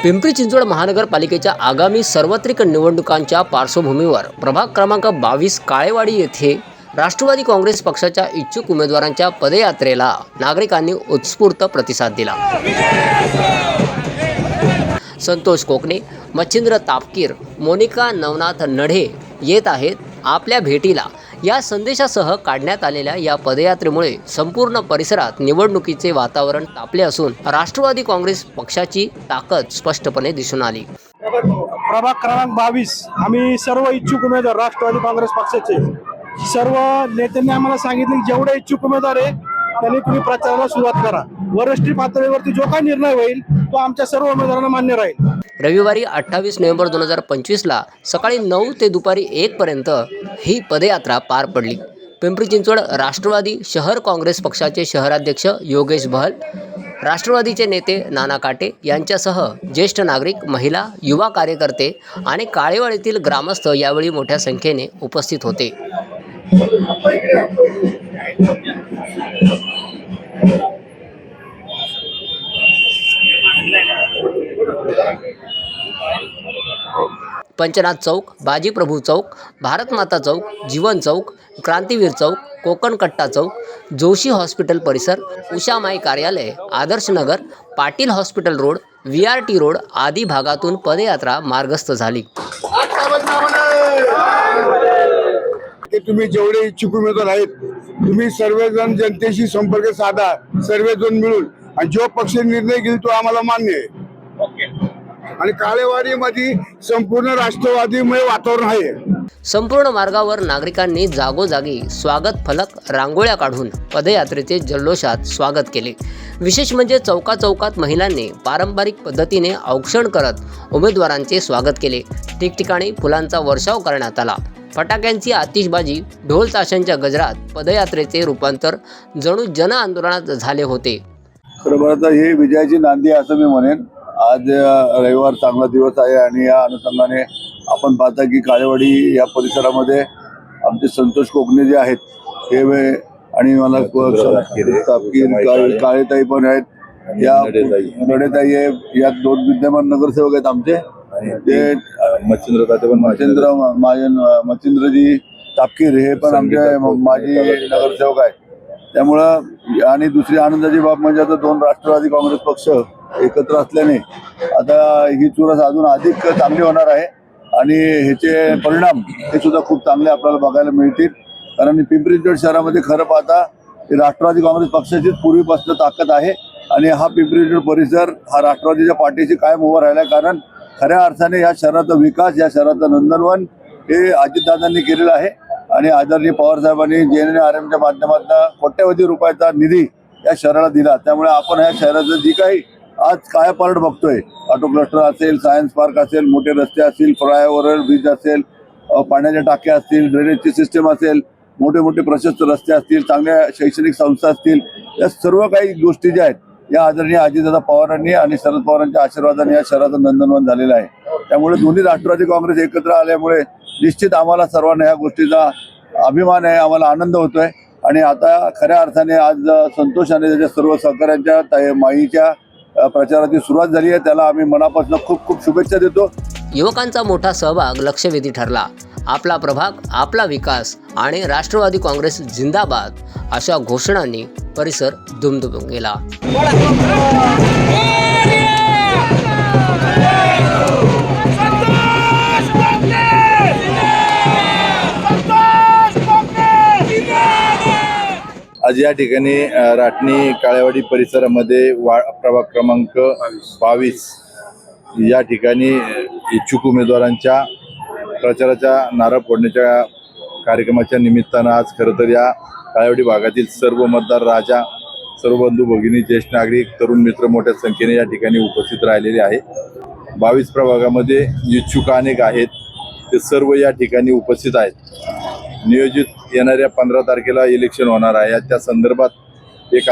पिंपरी चिंचवड महानगरपालिकेच्या आगामी सार्वत्रिक निवडणुकांच्या पार्श्वभूमीवर प्रभाग क्रमांक 22 काळेवाडी येथे राष्ट्रवादी काँग्रेस पक्षाच्या इच्छुक उमेदवारांच्या पदयात्रेला नागरिकांनी उत्स्फूर्त प्रतिसाद दिला। संतोष कोकणे, मच्छिंद्र तापकीर, मोनिका नवनाथ नढे येत आहेत आपल्या भेटीला या संदेशासह काढण्यात आलेल्या या पदयात्रेमुळे संपूर्ण परिसरात निवडणुकीचे वातावरण तापले असून राष्ट्रवादी काँग्रेस पक्षाची ताकद स्पष्टपणे दिसून आली। प्रभाग क्रमांक 22 आम्ही सर्व इच्छुक उमेदवार राष्ट्रवादी काँग्रेस पक्षाचे सर्व नेत्यांनी आम्हाला सांगितले की जेवढे इच्छुक उमेदवार आहे त्यांनी तुम्ही प्रचाराला सुरुवात करा। वरिष्ठ पातळीवरती जो काही निर्णय होईल तो आमच्या सर्व उमेदवारांना मान्य राहील। रविवारी 28 नोव्हेंबर 2025 ला सकाळी 9 ते दुपारी 1 पर्यंत ही पदयात्रा पार पडली। पिंपरी चिंचवड राष्ट्रवादी शहर काँग्रेस पक्षाचे शहराध्यक्ष योगेश बहल, राष्ट्रवादीचे नेते नाना काटे यांच्यासह ज्येष्ठ नागरिक, महिला, युवा कार्यकर्ते आणि काळेवाडीतील ग्रामस्थ यावेळी मोठ्या संख्येने उपस्थित होते। पंचनाथ चौक, बाजीप्रभू चौक, भारत माता चौक, जीवन चौक, क्रांतीवीर चौक, कोकण कट्टा चौक, जोशी हॉस्पिटल परिसर, उषामाई कार्यालय, Adarsh Nagar, Patil hospital road, VRT road आदी भागातून पदयात्रा मार्गस्थ झाली। तुम्ही जेवढे इच्छुक उमेदवार आहेत तुम्ही सर्वजण जनतेशी संपर्क साधा, सर्वजण मिळून, आणि जो पक्ष निर्णय घेईल तो आम्हाला मान्य आहे। आणि काळेवाडीमध्ये संपूर्ण राष्ट्रवादीमय वातावरण आहे। संपूर्ण मार्गावर नागरिकांनी जागोजागी स्वागत फलक, रांगोळ्या काढून पदयात्रेचे जल्लोषात स्वागत केले। विशेष म्हणजे चौकाचौकात महिलांनी पारंपरिक पद्धतीने औक्षण करत उमेदवारांचे स्वागत केले। ठिकठिकाणी फुलांचा वर्षाव करण्यात आला। फटाक्यांची आतिषबाजी, ढोल ताशांच्या गजरात पदयात्रेचे रूपांतर जणू जन आंदोलनात झाले होते। खरं पाहता हे विजयाची नांदी आहे असं मी म्हणेन। आज रविवार चांगला दिवस आहे आणि या अनुषंगाने आपण पाहता की काळेवाडी या परिसरामध्ये आमचे संतोष कोकणे जे आहेत हे आणि मला काळेताई पण आहेत, या नडेताई आहे, या दोन विद्यमान नगरसेवक आहेत आमचे, ते मच्छिंद्रजी तापकीर हे पण आमचे माजी नगरसेवक आहेत। त्यामुळं आणि दुसरी आनंदाची बाब म्हणजे आता दोन राष्ट्रवादी काँग्रेस पक्ष एकत्र असल्याने आता ही चुरस अजून अधिक चांगली होणार आहे आणि ह्याचे परिणाम हे सुद्धा खूप चांगले आपल्याला बघायला मिळतील। कारण पिंपरी चिंचवड शहरामध्ये खरं पाहता राष्ट्रवादी काँग्रेस पक्षाचीच पूर्वीपासून ताकद आहे आणि हा पिंपरी चिंचवड परिसर हा राष्ट्रवादीच्या पाठीशी कायम उभा राहिला आहे। कारण खऱ्या अर्थाने या शहराचा विकास, या शहराचं नंदनवन हे अजितदादांनी केलेलं आहे आणि आदरणीय पवारसाहेबांनी JNNRMच्या माध्यमातून कोट्यवधी रुपयाचा निधी या शहराला दिला। त्यामुळे आपण या शहराचं जी काही आज कायापालट बघतोय, ऑटो क्लस्टर असेल, सायन्स पार्क असेल, मोठे रस्ते असतील, फ्लायओव्हर ब्रिज असेल, पाण्याच्या टाक्या असतील, ड्रेनेजची सिस्टम असेल, मोठे मोठे प्रशस्त रस्ते असतील, चांगल्या शैक्षणिक संस्था असतील, या सर्व काही गोष्टी ज्या आहेत या आदरणीय अजितदादा पवारांनी आणि शरद पवारांच्या आशीर्वादाने या शहराचं नंदनवन झालेलं आहे। त्यामुळे दोन्ही राष्ट्रवादी काँग्रेस एकत्र आल्यामुळे निश्चित आम्हाला सर्वांना या गोष्टीचा अभिमान आहे, आम्हाला आनंद होतोय आणि आता खऱ्या अर्थाने आज संतोषाने त्याच्या सर्व सहकाऱ्यांच्या माईच्या प्रचाराची सुरुवात झाली आहे। त्याला आम्ही मनापासून खूप खूप शुभेच्छा देतो। युवकांचा मोठा सहभाग लक्षवेधी ठरला। आपला प्रभाग, आपला विकास आणि राष्ट्रवादी काँग्रेस जिंदाबाद अशा घोषणांनी परिसर दुमदुमून गेला। आज या ठिकाणी राटणी काळेवाडी परिसरामध्ये प्रभाग क्रमांक 22 या ठिकाणी इच्छुक उमेदवारांच्या प्रचाराच्या नारळ फोडण्याच्या कार्यक्रमाच्या निमित्तानं आज खरं तर या काळेवाडी भागातील सर्व मतदार राजा, सर्व बंधू भगिनी, ज्येष्ठ नागरिक, तरुण मित्र मोठ्या संख्येने या ठिकाणी उपस्थित राहिलेले आहे। 22 प्रभागामध्ये इच्छुक अनेक आहेत, ते सर्व या ठिकाणी उपस्थित आहेत। नियोजित येणाऱ्या 15 तारखेला इलेक्शन होणार आहे, त्या संदर्भात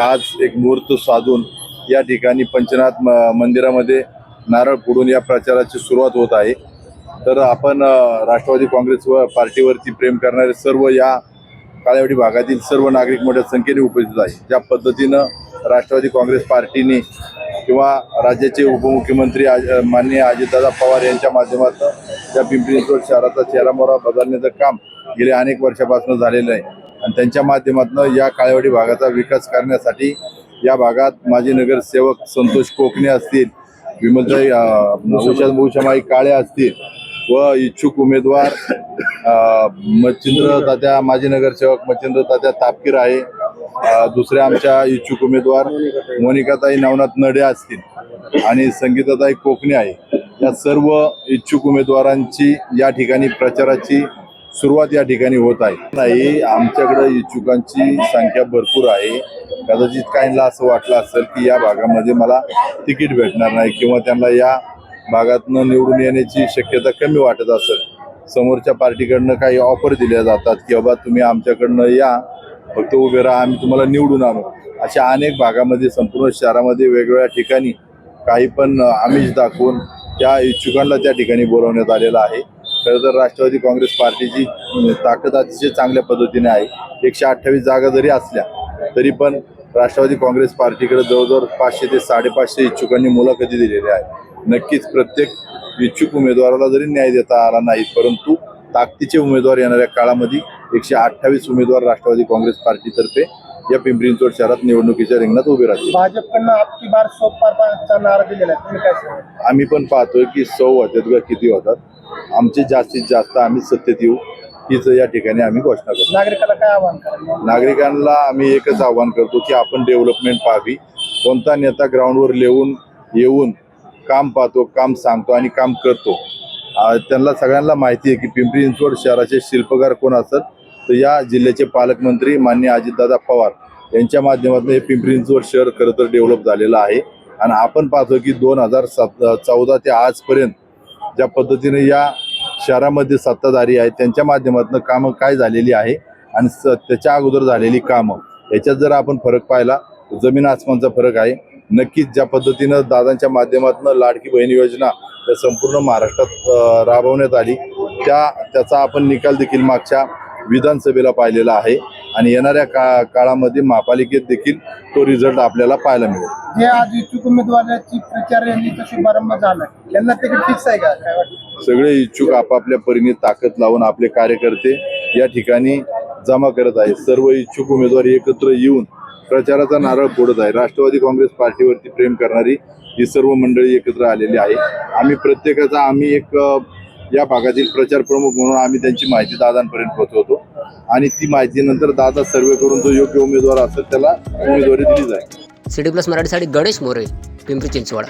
आज एक मुहूर्त साधून या ठिकाणी पंचनाथ मंदिरामध्ये नारळ फोडून या प्रचाराची सुरुवात होत आहे। तर आपण राष्ट्रवादी काँग्रेस पार्टीवरती प्रेम करणारे सर्व या काळेवाडी भागातील सर्व नागरिक मोठ्या संख्येने उपस्थित आहे। ज्या पद्धतीनं राष्ट्रवादी काँग्रेस पार्टीने किंवा राज्याचे उपमुख्यमंत्री माननीय अजितदादा पवार यांच्या माध्यमातून या पिंपरी चिंचवड शहराचा चेहरामोहरा बदलण्याचं काम गेले अनेक वर्षापासून झालेलं आहे आणि त्यांच्या माध्यमातून या काळेवाडी भागाचा विकास करण्यासाठी या भागात माजी नगरसेवक संतोष कोकणे असतील, विमलताई उषामाई काळे असतील व इच्छुक उमेदवार मच्छिंद्र तात्या माजी नगरसेवक मच्छिंद्र तात्या तापकीर आहे, दुसरे आमच्या इच्छुक उमेदवार मोनिकाताई नवनाथ नडे असतील आणि संगीताताई कोकणे आहे. या सर्व इच्छुक उमेदवारांची या ठिकाणी प्रचाराची सुरुवात या ठिकाणी होत आहे. नाही, आमच्याकडे इच्छुकांची संख्या भरपूर आहे. कदाचित काहींना असं वाटलं असेल की या भागामध्ये मला तिकीट भेटणार नाही किंवा त्यांना या भागातनं निवडून येण्याची शक्यता कमी वाटत असेल. समोरच्या पार्टीकडनं काही ऑफर दिल्या जातात की बाबा तुम्ही आमच्याकडनं या, फक्त उभे राहा, आम्ही तुम्हाला निवडून आणू. अशा अनेक भागामध्ये संपूर्ण शहरामध्ये वेगवेगळ्या ठिकाणी काही पण आमिष दाखवून त्या इच्छुकांना त्या ठिकाणी बोलवण्यात आलेलं आहे. खरं तर राष्ट्रवादी काँग्रेस पार्टीची ताकद अतिशय चांगल्या पद्धतीने आहे. 128 जागा जरी असल्या तरी पण राष्ट्रवादी काँग्रेस पार्टीकडे जवळजवळ 500 ते 550 इच्छुकांनी मुलाखती दिलेल्या आहेत. नक्कीच प्रत्येक इच्छुक उमेदवाराला जरी न्याय देता आला नाही, परंतु ताकदीचे उमेदवार येणाऱ्या काळामध्ये 128 उमेदवार राष्ट्रवादी काँग्रेस पार्टीतर्फे या पिंपरी चिंचवड शहरात निवडणुकीच्या रिंगणात उभे राहतील. भाजपकडनं आपकी बार 100 पारचा नारा दिलेला आहे, तुम्ही काय सांगाल? आम्ही पण पाहतोय की 100 होतात का किती होतात, आमचे जास्तीत जास्त आम्ही सत्तेत येऊ हीच या ठिकाणी आम्ही घोषणा करतो. नागरिकांना काय आवाहन कराल? नागरिकांना आम्ही एकच आवाहन करतो की आपण डेव्हलपमेंट पाहावी. कोणता नेता ग्राउंडवर येऊन काम पाहतो, काम सांगतो आणि काम करतो. त्यांना सगळ्यांना माहिती आहे की पिंपरी चिंचवड शहराचे शिल्पकार कोण असतात, तर या जिल्ह्याचे पालकमंत्री माननीय अजितदादा पवार यांच्या माध्यमातून हे पिंपरी चिंचवड शहर खरं तर डेव्हलप झालेलं आहे. आणि आपण पाहतो की 2014 ते आजपर्यंत ज्या पद्धतीने या शहरामध्ये सत्ताधारी आहेत त्यांच्या माध्यमातून कामं काय झालेली आहे आणि त्याच्या अगोदर झालेली कामं याच्यात जर आपण फरक पाहिला जमीन आसमानचा फरक आहे. नक्कीच ज्या पद्धतीनं दादांच्या माध्यमातून लाडकी बहीण योजना या संपूर्ण महाराष्ट्रात राबवण्यात आली त्याचा आपण निकाल देखील मागच्या विधानसभेला पाहिलेला आहे आणि येणाऱ्या काळामध्ये महापालिकेत देखील तो रिझल्ट आपल्याला पाहायला मिळेल. जे आज इच्छुक उमेदवाराची प्रचार रॅलीचा शुभारंभ झाला, त्यांना तिकीट फिक्स आहे का? काय वाटतं? सगळे इच्छुक आपापल्या परीने ताकद लावून आपले कार्यकर्ते या ठिकाणी जमा करत आहेत. सर्व इच्छुक उमेदवार एकत्र येऊन प्रचाराचा नारळ फोडत आहे. राष्ट्रवादी काँग्रेस पार्टीवरती प्रेम करणारी ही सर्व मंडळी एकत्र आलेली आहे. आम्ही एक या भागातील प्रचार प्रमुख म्हणून आम्ही त्यांची माहिती दादांपर्यंत पोहोचवतो आणि ती माहिती नंतर दादा सर्वे करून जो योग्य उमेदवार असेल त्याला उमेदवारी दिली जाईल. सिटी प्लस मराठीसाठी गणेश मोरे, पिंपरी चिंचवड.